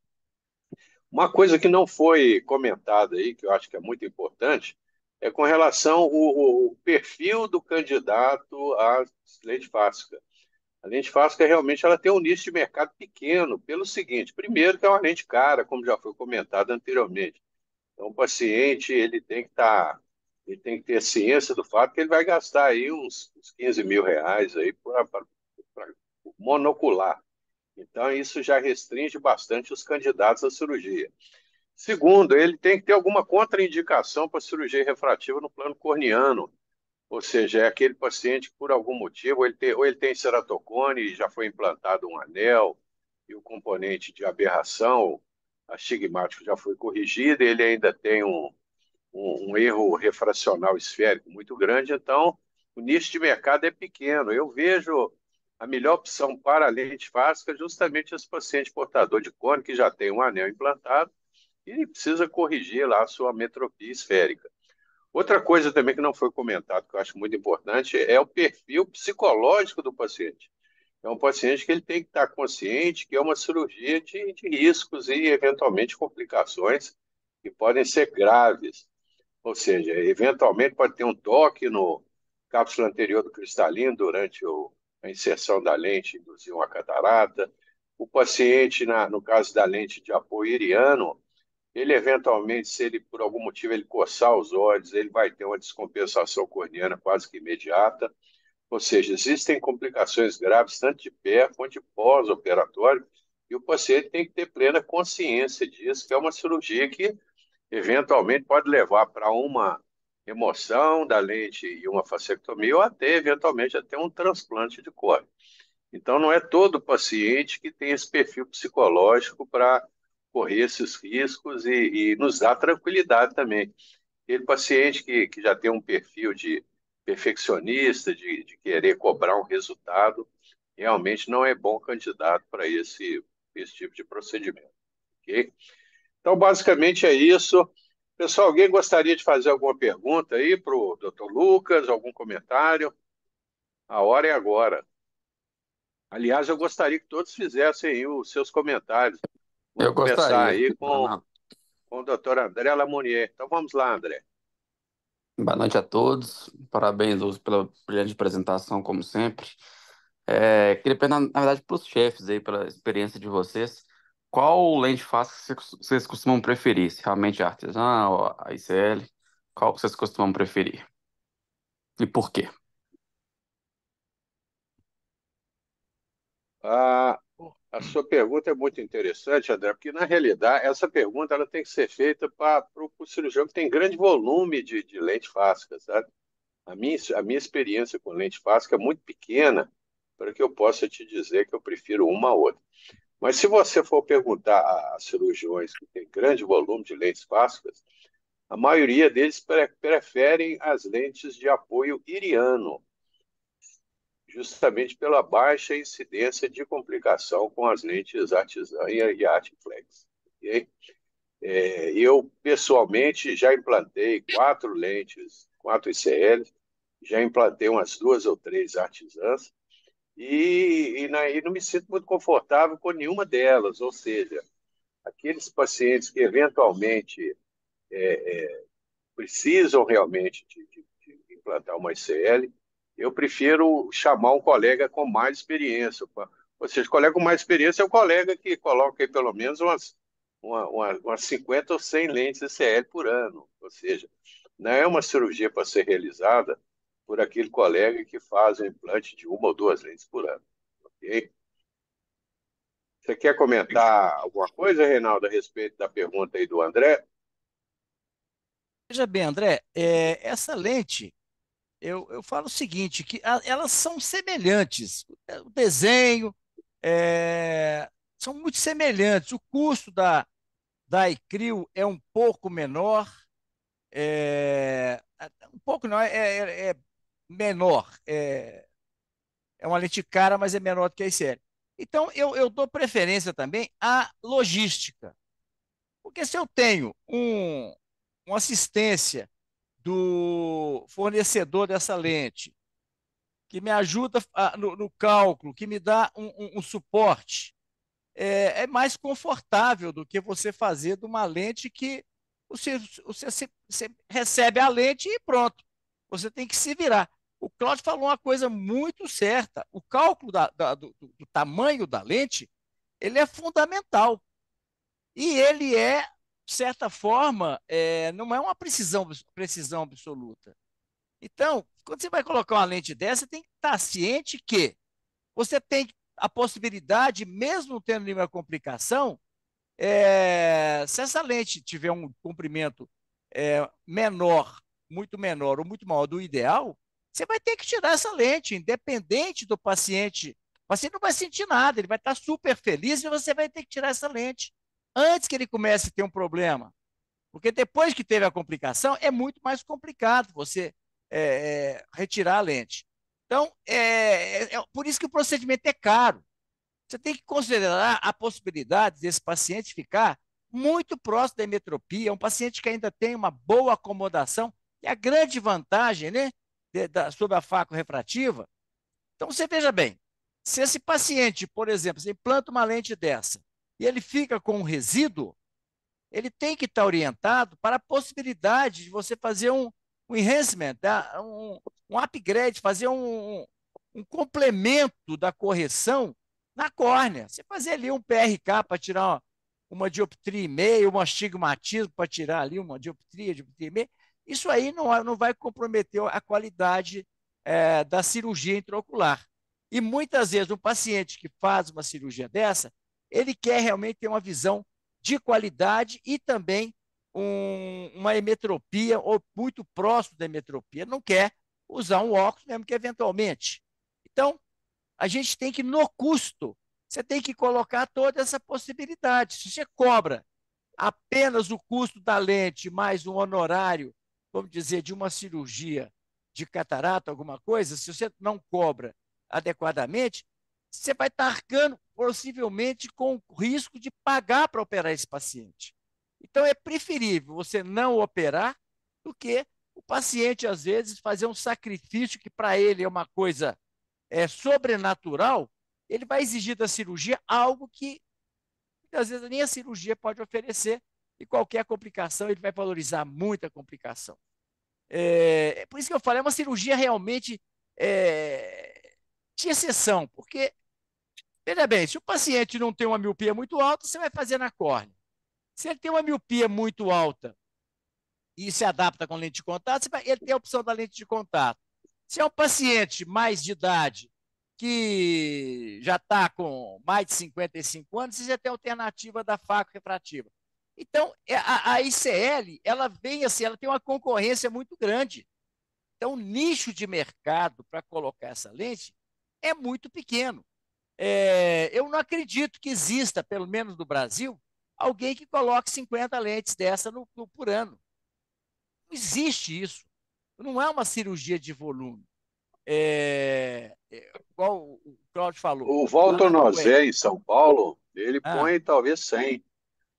Uma coisa que não foi comentada aí, que eu acho que é muito importante, é com relação ao perfil do candidato à lente fáscica. A lente fáscica realmente ela tem um nicho de mercado pequeno, pelo seguinte: primeiro que é uma lente cara, como já foi comentado anteriormente. Então, o paciente ele tem que ter ciência do fato que ele vai gastar aí uns 15 mil reais aí para monocular. Então, isso já restringe bastante os candidatos à cirurgia. Segundo, ele tem que ter alguma contraindicação para cirurgia refrativa no plano corneano, ou seja, é aquele paciente que, por algum motivo, ou ele tem ceratocone e já foi implantado um anel, e o componente de aberração astigmático já foi corrigido, ele ainda tem um erro refracional esférico muito grande, então o nicho de mercado é pequeno. Eu vejo a melhor opção para a lente fáscica justamente esse paciente portador de cone que já tem um anel implantado e precisa corrigir lá a sua metropia esférica. Outra coisa também que não foi comentado, que eu acho muito importante, é o perfil psicológico do paciente. É um paciente que ele tem que estar consciente que é uma cirurgia de riscos e, eventualmente, complicações que podem ser graves. Ou seja, eventualmente pode ter um toque no cápsula anterior do cristalino durante a inserção da lente, induzir uma catarata. O paciente, no caso da lente de apoio iriano, ele eventualmente, se ele por algum motivo ele coçar os olhos, ele vai ter uma descompensação corneana quase que imediata. Ou seja, existem complicações graves tanto de pré quanto de pós-operatório, e o paciente tem que ter plena consciência disso, que é uma cirurgia que eventualmente pode levar para uma remoção da lente e uma fasectomia, ou até, eventualmente, até um transplante de córnea. Então, não é todo paciente que tem esse perfil psicológico para correr esses riscos e nos dá tranquilidade também. Aquele paciente que já tem um perfil de perfeccionista, de querer cobrar um resultado, realmente não é bom candidato para esse tipo de procedimento. Ok? Então, basicamente é isso. Pessoal, alguém gostaria de fazer alguma pergunta aí para o Dr. Lucas, algum comentário? A hora é agora. Aliás, eu gostaria que todos fizessem aí os seus comentários. Eu Vamos começar gostaria. aí Boa com o Dr. André Lamonier. Então, vamos lá, André. noite a todos. Parabéns, Lúcio, pela brilhante apresentação, como sempre. Queria perguntar, na verdade, para os chefes aí, pela experiência de vocês, qual lente fácil que vocês costumam preferir? Se realmente é artesã ou a ICL? Qual que vocês costumam preferir? E por quê? Ah, a sua pergunta é muito interessante, André, porque, na realidade, essa pergunta ela tem que ser feita para o cirurgião que tem grande volume de lente fáscica, sabe? A minha experiência com lente fáscica é muito pequena para que eu possa te dizer que eu prefiro uma a outra. Mas se você for perguntar a cirurgiões que têm grande volume de lentes fáscicas, a maioria deles preferem as lentes de apoio iriano, justamente pela baixa incidência de complicação com as lentes artesã e Artiflex. Okay? Eu, pessoalmente, já implantei 4 lentes, 4 ICLs, já implantei umas 2 ou 3 artesãs, e não me sinto muito confortável com nenhuma delas, ou seja, aqueles pacientes que eventualmente precisam realmente de implantar uma ICL, eu prefiro chamar um colega com mais experiência. Ou seja, o colega com mais experiência é o colega que coloca aí pelo menos umas 50 ou 100 lentes ICL por ano. Ou seja, não é uma cirurgia para ser realizada por aquele colega que faz o implante de uma ou duas lentes por ano. Ok? Você quer comentar alguma coisa, Reinaldo, a respeito da pergunta aí do André? Veja bem, André, essa lente, eu falo o seguinte, que elas são semelhantes. O desenho são muito semelhantes. O custo da iCryo é um pouco menor, um pouco não, é menor. É uma lente cara, mas é menor do que a ICL. Então, eu dou preferência também à logística. Porque se eu tenho uma assistência do fornecedor dessa lente, que me ajuda no cálculo, que me dá um suporte, é mais confortável do que você fazer de uma lente que você recebe a lente e pronto. Você tem que se virar. O Claudio falou uma coisa muito certa. O cálculo do tamanho da lente, ele é fundamental. E ele é, de certa forma, não é uma precisão absoluta. Então, quando você vai colocar uma lente dessa, você tem que estar ciente que você tem a possibilidade, mesmo tendo nenhuma complicação, se essa lente tiver um comprimento menor, muito menor ou muito maior do ideal, você vai ter que tirar essa lente, independente do paciente. O paciente não vai sentir nada, ele vai estar super feliz e você vai ter que tirar essa lente antes que ele comece a ter um problema. Porque depois que teve a complicação, é muito mais complicado você retirar a lente. Então, por isso que o procedimento é caro. Você tem que considerar a possibilidade desse paciente ficar muito próximo da hemetropia, um paciente que ainda tem uma boa acomodação, e a grande vantagem, né, sobre a faco refrativa. Então, você veja bem, se esse paciente, por exemplo, você implanta uma lente dessa e ele fica com um resíduo, ele tem que estar orientado para a possibilidade de você fazer um enhancement, tá? Um upgrade, fazer um complemento da correção na córnea. Você fazer ali um PRK para tirar uma dioptria e meia, um astigmatismo para tirar ali uma dioptria e meia, isso aí não vai comprometer a qualidade da cirurgia intraocular. E muitas vezes um paciente que faz uma cirurgia dessa, ele quer realmente ter uma visão de qualidade e também uma hemetropia ou muito próximo da hemetropia. Não quer usar um óculos mesmo que eventualmente. Então, a gente tem que, no custo, você tem que colocar toda essa possibilidade. Se você cobra apenas o custo da lente mais um honorário, vamos dizer, de uma cirurgia de catarata, alguma coisa, se você não cobra adequadamente, você vai estar arcando possivelmente com o risco de pagar para operar esse paciente. Então, é preferível você não operar do que o paciente, às vezes, fazer um sacrifício que para ele é uma coisa sobrenatural, ele vai exigir da cirurgia algo que, às vezes, nem a cirurgia pode oferecer, e qualquer complicação, ele vai valorizar muita complicação. Por isso que eu falo, é uma cirurgia realmente de exceção, porque, veja bem, se o paciente não tem uma miopia muito alta, você vai fazer na córnea. Se ele tem uma miopia muito alta e se adapta com lente de contato, ele tem a opção da lente de contato. Se é um paciente mais de idade, que já está com mais de 55 anos, você já tem a alternativa da faco refrativa. Então, a ICL, ela vem assim, ela tem uma concorrência muito grande. Então, o nicho de mercado para colocar essa lente é muito pequeno. Eu não acredito que exista, pelo menos no Brasil, alguém que coloque 50 lentes dessa por ano. Não existe isso. Não é uma cirurgia de volume. Igual o Claudio falou. O Walter Nozé, em São Paulo, ele Ah, põe talvez 100.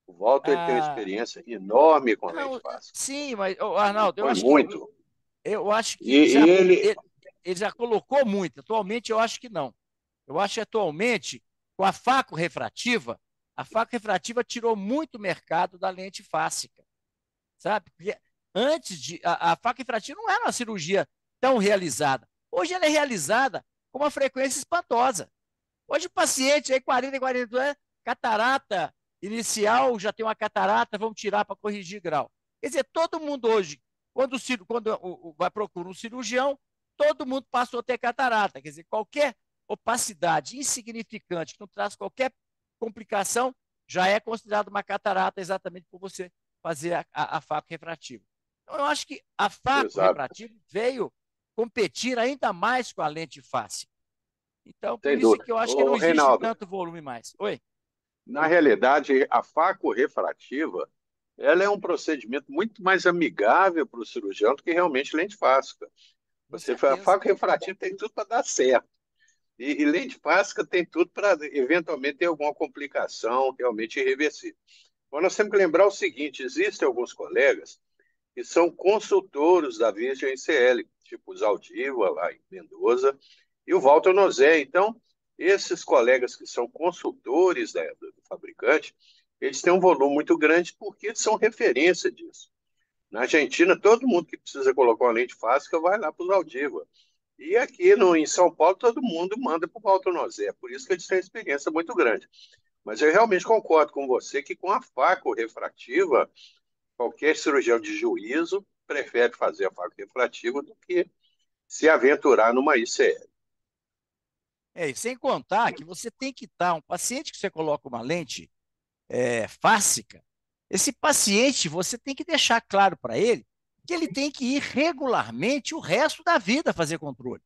O Walter ele tem uma ah, experiência enorme com lente não, fácil. sim, mas, Ele Arnaldo, põe muito. eu acho E, que e ele, ele já colocou muito. Atualmente, eu acho que não. Eu acho que atualmente, com a faco-refrativa tirou muito mercado da lente fásica, sabe? Porque antes a faca refrativa não era uma cirurgia tão realizada. Hoje ela é realizada com uma frequência espantosa. Hoje o paciente aí 40, 42 anos, catarata inicial, já tem uma catarata, vamos tirar para corrigir grau. Quer dizer, todo mundo hoje, quando vai procurar um cirurgião, todo mundo passou a ter catarata. Quer dizer, qualquer opacidade insignificante que não traz qualquer complicação já é considerado uma catarata exatamente por você fazer a faco refrativa. Então, eu acho que a faco Exato. refrativa veio competir ainda mais com a lente fácil. Então, por Sem isso dúvida. que eu acho que não existe Reinaldo, tanto volume mais. Oi? na realidade, a faco-refrativa, ela é um procedimento muito mais amigável para o cirurgião do que realmente lente fásica. Com A certeza. faco-refrativa tem tudo para dar certo. E lente fásica tem tudo para, eventualmente, ter alguma complicação realmente irreversível. Então, nós temos que lembrar o seguinte: existem alguns colegas que são consultores da Virgem ICL, tipo o Zaldiva, lá em Mendoza, e o Walter Nozé. Então, esses colegas que são consultores do fabricante, eles têm um volume muito grande porque são referência disso. Na Argentina, todo mundo que precisa colocar uma lente fásica vai lá para o Zaldiva. E aqui em São Paulo, todo mundo manda para o Walter Nozé. Por isso que eles têm uma experiência muito grande. Mas eu realmente concordo com você que com a faco refrativa, qualquer cirurgião de juízo prefere fazer a faco refrativa do que se aventurar numa ICL. E sem contar que você tem que estar, um paciente que você coloca uma lente fásica, esse paciente, você tem que deixar claro para ele que ele tem que ir regularmente o resto da vida fazer controle.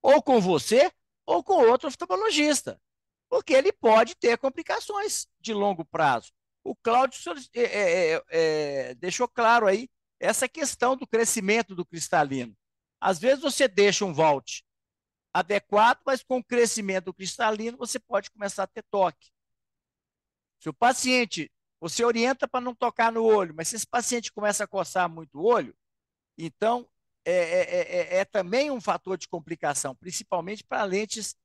Ou com você, ou com outro oftalmologista. Porque ele pode ter complicações de longo prazo. O Cláudio deixou claro aí essa questão do crescimento do cristalino. Às vezes você deixa um vault adequado, mas com o crescimento do cristalino você pode começar a ter toque. Se o paciente, você orienta para não tocar no olho, mas se esse paciente começa a coçar muito o olho, então é também um fator de complicação, principalmente para lentes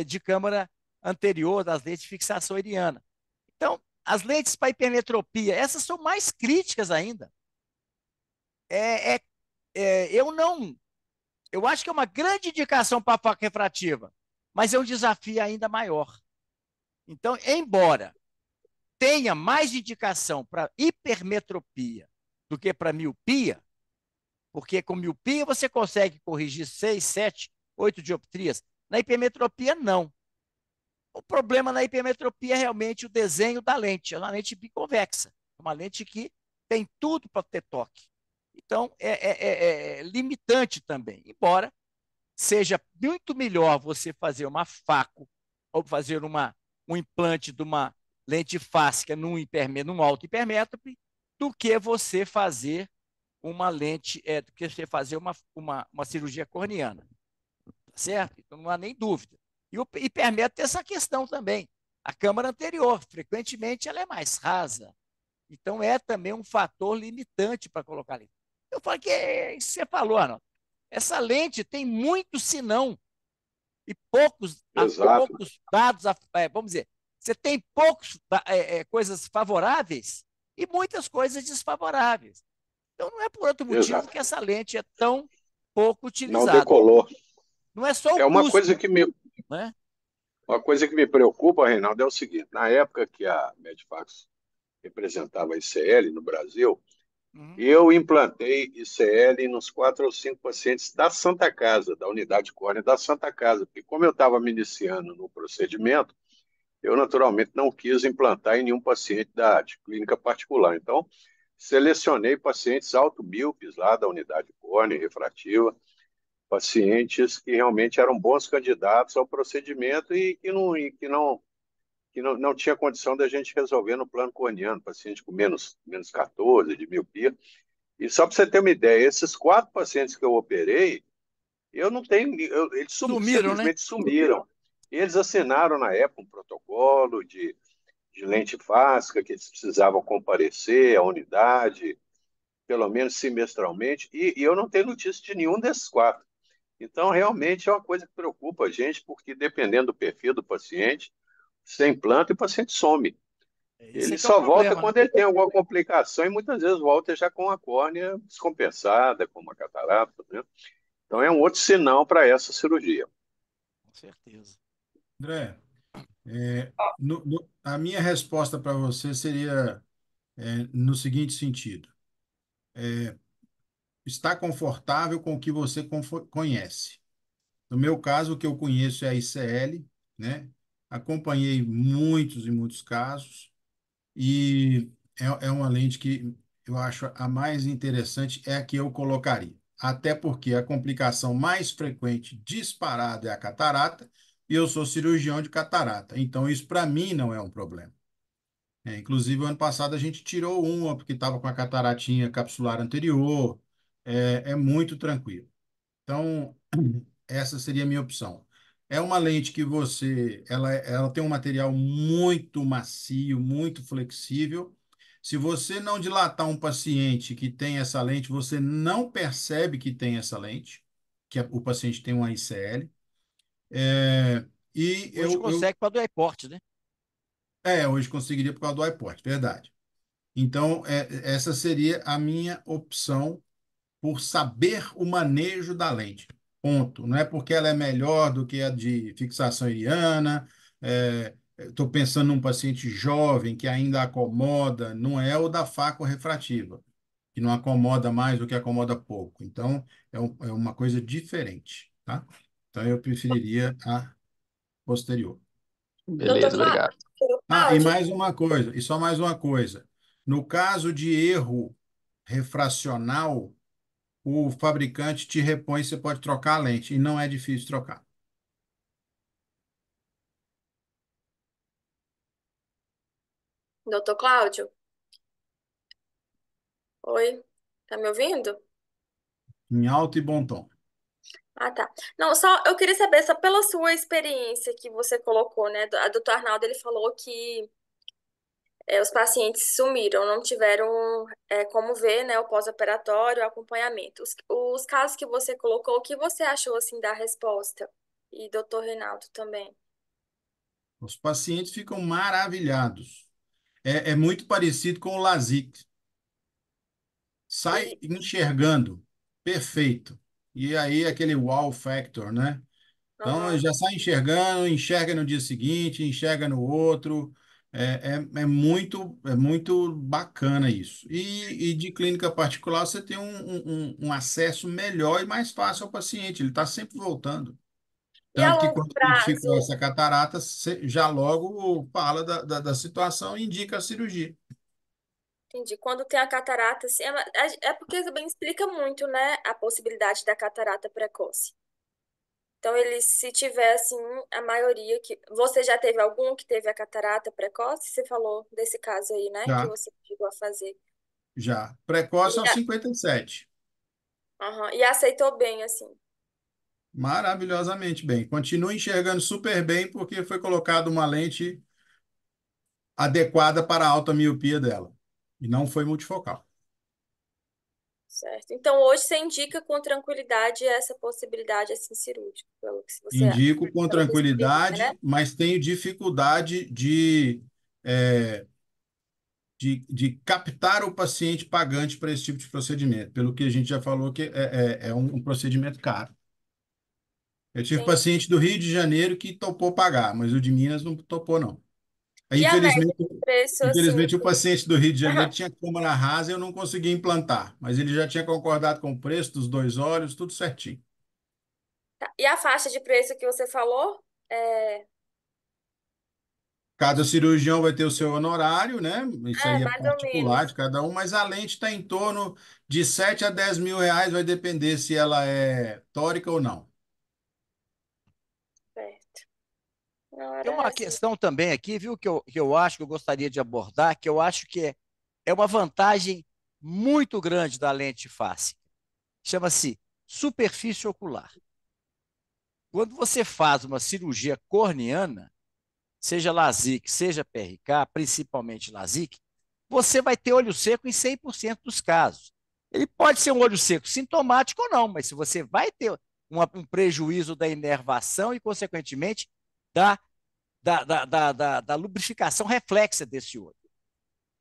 de câmara anterior, das lentes de fixação iriana. Então, as lentes para hipermetropia, essas são mais críticas ainda. Eu acho que é uma grande indicação para a faca refrativa, mas é um desafio ainda maior. Então, embora tenha mais indicação para hipermetropia do que para miopia, porque com miopia você consegue corrigir 6, 7, 8 dioptrias. Na hipermetropia, não. O problema na hipermetropia é realmente o desenho da lente. É uma lente biconvexa, uma lente que tem tudo para ter toque. Então, é limitante também. Embora seja muito melhor você fazer uma faco ou fazer um implante de uma lente fáscica num alto hipermétrope do que você fazer uma lente, do que você fazer uma cirurgia corneana. Certo? Então não há nem dúvida. E o hipermétrope tem essa questão também. A câmara anterior, frequentemente, ela é mais rasa. Então é também um fator limitante para colocar ali. Eu falo que você falou, Arnaldo. Essa lente tem muito sinão e poucos dados, vamos dizer, você tem poucos coisas favoráveis e muitas coisas desfavoráveis. Então não é por outro motivo que essa lente é tão pouco Não utilizada. decolou. Não é só o uma custo, coisa que me né? Uma coisa que me preocupa, Reinaldo, é o seguinte: na época que a Medifax representava a ICL no Brasil, eu implantei ICL nos 4 ou 5 pacientes da Santa Casa, da unidade córnea da Santa Casa, porque como eu estava me iniciando no procedimento, eu naturalmente não quis implantar em nenhum paciente de clínica particular. Então, selecionei pacientes automíopes lá da unidade córnea refrativa, pacientes que realmente eram bons candidatos ao procedimento e que não tinha condição da gente resolver no plano corneano, paciente com menos 14 de miopia. E só para você ter uma ideia, esses 4 pacientes que eu operei, eu não tenho, eles Sumiram, né? simplesmente sumiram. Eles assinaram na época um protocolo de lente fáscica, que eles precisavam comparecer à unidade, pelo menos semestralmente, e eu não tenho notícia de nenhum desses 4. Então, realmente é uma coisa que preocupa a gente, porque dependendo do perfil do paciente, você implanta e o paciente some. Esse Ele é que é o só volta problema, né? quando ele tem alguma complicação e muitas vezes volta já com a córnea descompensada, com uma catarata, né? Então é um outro sinal para essa cirurgia. Com certeza. André, a minha resposta para você seria no seguinte sentido: estar confortável com o que você conhece. No meu caso, o que eu conheço é a ICL, né? Acompanhei muitos e muitos casos e é uma lente que eu acho a mais interessante, é a que eu colocaria. Até porque a complicação mais frequente disparada é a catarata e eu sou cirurgião de catarata. Então, isso para mim não é um problema. Inclusive, o ano passado a gente tirou uma porque estava com a cataratinha capsular anterior. É muito tranquilo. Então, essa seria a minha opção. É uma lente que ela tem um material muito macio, muito flexível. Se você não dilatar um paciente que tem essa lente, você não percebe que tem essa lente, o paciente tem uma ICL. É, e Hoje consegue para do iPort, né? hoje conseguiria por causa do iPort, verdade. Então, essa seria a minha opção por saber o manejo da lente. Ponto. Não é porque ela é melhor do que a de fixação iriana. Estou pensando num paciente jovem que ainda acomoda, não é o da faco refrativa, que não acomoda mais do que acomoda pouco. Então, é uma coisa diferente, tá? Então, eu preferiria a posterior. Beleza, obrigado. Ah, e mais uma coisa, e só mais uma coisa. No caso de erro refracional, o fabricante te repõe, você pode trocar a lente, e não é difícil trocar. Doutor Cláudio? Oi, tá me ouvindo? Em alto e bom tom. Ah, tá. Não, só eu queria saber, só pela sua experiência que você colocou, né? A doutor Arnaldo, ele falou que os pacientes sumiram, não tiveram como ver, né, o pós-operatório, o acompanhamento. Os casos que você colocou, o que você achou, assim, da resposta? E doutor Reinaldo também. Os pacientes ficam maravilhados. É muito parecido com o LASIK. Sai E, enxergando. Perfeito. E aí aquele wow factor, né? Então, ele aham. já sai enxergando, enxerga no dia seguinte, enxerga no outro. É muito bacana isso. E de clínica particular, você tem um acesso melhor e mais fácil ao paciente. Ele está sempre voltando. E a Tanto que longo quando identificou prazo? essa catarata, você já logo fala da situação e indica a cirurgia. Entendi. Quando tem a catarata, assim, é porque também explica muito, né, a possibilidade da catarata precoce. Então, ele, se tiver, assim, a maioria que... Você já teve algum que teve a catarata precoce? Você falou desse caso aí, né, que Já, você chegou a fazer. já. E, Precoce aos 57. aham, e aceitou bem, assim. Maravilhosamente bem. Continua enxergando super bem porque foi colocada uma lente adequada para a alta miopia dela. E não foi multifocal. Certo. Então, hoje você indica com tranquilidade essa possibilidade, assim, cirúrgica, pelo que você... Indico com Pela sua experiência, né? tranquilidade, mas tenho dificuldade é, de captar o paciente pagante para esse tipo de procedimento, pelo que a gente já falou que é um procedimento caro. Eu tive Entendi. paciente do Rio de Janeiro que topou pagar, mas o de Minas não topou, não. Aí, E a média infelizmente, de preço, assim... infelizmente, o paciente do Rio de Janeiro tinha câmara rasa e eu não consegui implantar, mas ele já tinha concordado com o preço dos dois olhos, tudo certinho. Tá. E a faixa de preço que você falou? Cada cirurgião vai ter o seu honorário, né? Isso aí é Mais ou particular de menos. cada um, mas a lente está em torno de 7 a 10 mil reais, vai depender se ela é tórica ou não. Certo. Não Tem era uma essa. questão também aqui, viu, que eu acho que eu gostaria de abordar, que eu acho que é uma vantagem muito grande da lente face. Chama-se superfície ocular. Quando você faz uma cirurgia corneana, seja LASIK, seja PRK, principalmente LASIK, você vai ter olho seco em 100% dos casos. Ele pode ser um olho seco sintomático ou não, mas se você vai ter um prejuízo da inervação e, consequentemente, da lubrificação reflexa desse olho.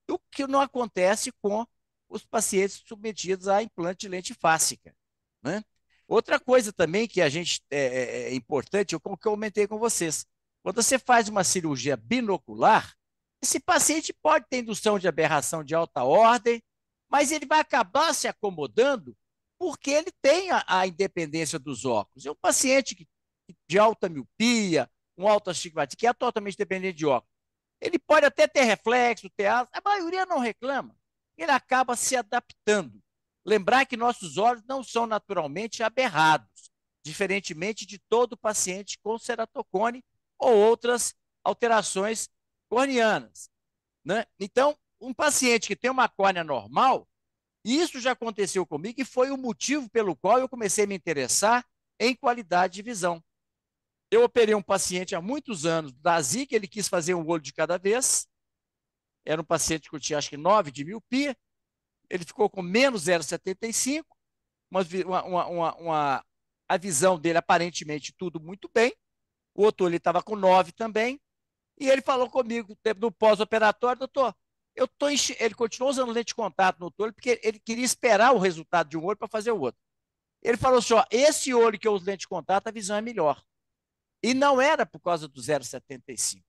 O que não acontece com os pacientes submetidos a implante de lente fásica, né? Outra coisa também que a gente é importante, que eu comentei com vocês, quando você faz uma cirurgia binocular, esse paciente pode ter indução de aberração de alta ordem, mas ele vai acabar se acomodando porque ele tem a independência dos óculos. É um paciente de alta miopia, um alto astigmatismo, que é totalmente dependente de óculos. Ele pode até ter reflexo, ter asma, a maioria não reclama. Ele acaba se adaptando. Lembrar que nossos olhos não são naturalmente aberrados, diferentemente de todo paciente com ceratocone ou outras alterações corneanas, né? Então, um paciente que tem uma córnea normal, isso já aconteceu comigo e foi o motivo pelo qual eu comecei a me interessar em qualidade de visão. Eu operei um paciente há muitos anos da ZIC, ele quis fazer um olho de cada vez. Era um paciente que tinha acho que 9 de miopia. Ele ficou com menos 0,75, a visão dele aparentemente tudo muito bem. O outro ele estava com 9 também. E ele falou comigo no pós-operatório, doutor, ele continuou usando lente de contato no outro olho porque ele queria esperar o resultado de um olho para fazer o outro. Ele falou assim, ó, esse olho que eu uso lente de contato, a visão é melhor. E não era por causa do 0,75.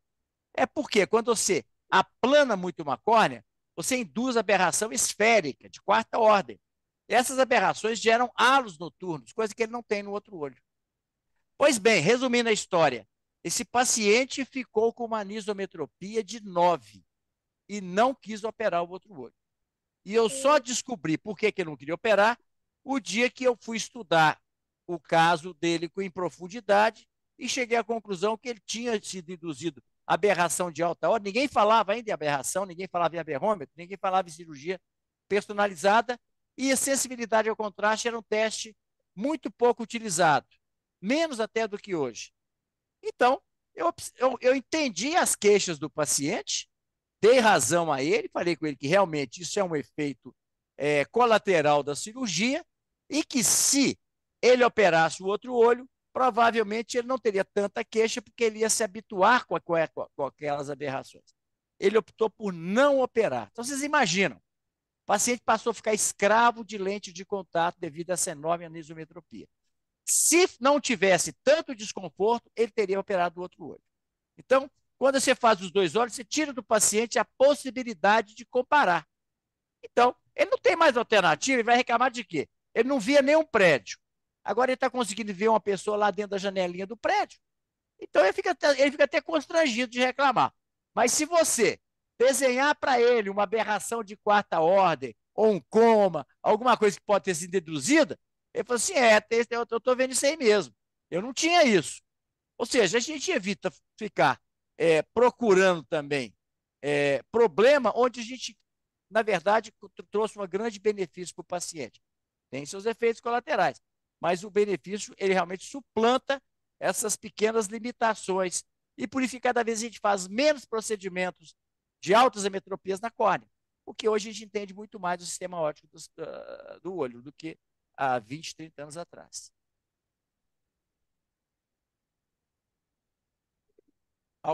É porque quando você aplana muito uma córnea, você induz aberração esférica, de quarta ordem. E essas aberrações geram halos noturnos, coisa que ele não tem no outro olho. Pois bem, resumindo a história, esse paciente ficou com uma anisometropia de 9 e não quis operar o outro olho. E eu só descobri por que ele não queria operar o dia que eu fui estudar o caso dele em profundidade e cheguei à conclusão que ele tinha sido induzido aberração de alta ordem. Ninguém falava ainda em aberração, ninguém falava em aberrômetro, ninguém falava em cirurgia personalizada e a sensibilidade ao contraste era um teste muito pouco utilizado, menos até do que hoje. Então, eu entendi as queixas do paciente, dei razão a ele, falei com ele que realmente isso é um efeito colateral da cirurgia e que se ele operasse o outro olho, provavelmente ele não teria tanta queixa porque ele ia se habituar com aquelas aberrações. Ele optou por não operar. Então, vocês imaginam, o paciente passou a ficar escravo de lente de contato devido a essa enorme anisometropia. Se não tivesse tanto desconforto, ele teria operado o outro olho. Então, quando você faz os dois olhos, você tira do paciente a possibilidade de comparar. Então, ele não tem mais alternativa, ele vai reclamar de quê? Ele não via nenhum prédio. Agora ele está conseguindo ver uma pessoa lá dentro da janelinha do prédio. Então, ele fica até constrangido de reclamar. Mas se você desenhar para ele uma aberração de quarta ordem, ou um coma, alguma coisa que pode ter sido deduzida, ele falou assim, eu estou vendo isso aí mesmo. Eu não tinha isso. Ou seja, a gente evita ficar procurando também problema onde a gente, na verdade, trouxe um grande benefício para o paciente. Tem seus efeitos colaterais, mas o benefício, ele realmente suplanta essas pequenas limitações e por isso cada vez a gente faz menos procedimentos de altas ametropias na córnea, porque hoje a gente entende muito mais do sistema óptico do olho do que há 20, 30 anos atrás.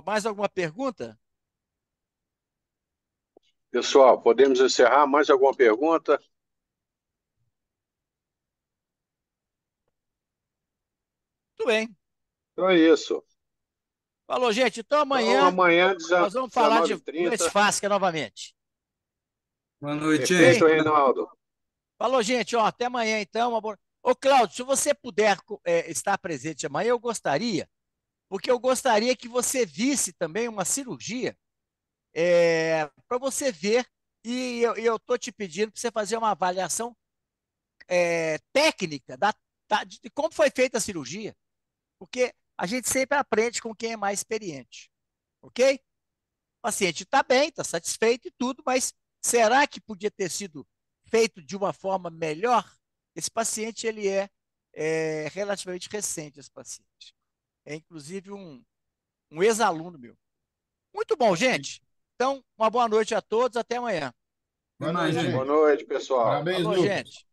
Mais alguma pergunta? Pessoal, podemos encerrar? Mais alguma pergunta? Muito bem. Então é isso. Falou, gente. Então Então, amanhã amanhã, nós vamos falar de 19h30. lente fáscica novamente. Boa noite, Perfeito, gente. Reinaldo. Falou, gente. Ó, até amanhã, então. Ô, Cláudio, se você puder estar presente amanhã, eu gostaria, porque eu gostaria que você visse também uma cirurgia para você ver, e eu estou te pedindo para você fazer uma avaliação técnica de como foi feita a cirurgia, porque a gente sempre aprende com quem é mais experiente, ok? O paciente está bem, está satisfeito e tudo, mas será que podia ter sido feito de uma forma melhor? Esse paciente, ele é relativamente recente, esse paciente. É, inclusive, um ex-aluno meu. Muito bom, gente. Então, uma boa noite a todos. Até amanhã. Até mais, gente. Boa noite, pessoal. Parabéns, Falou, Lucas. gente.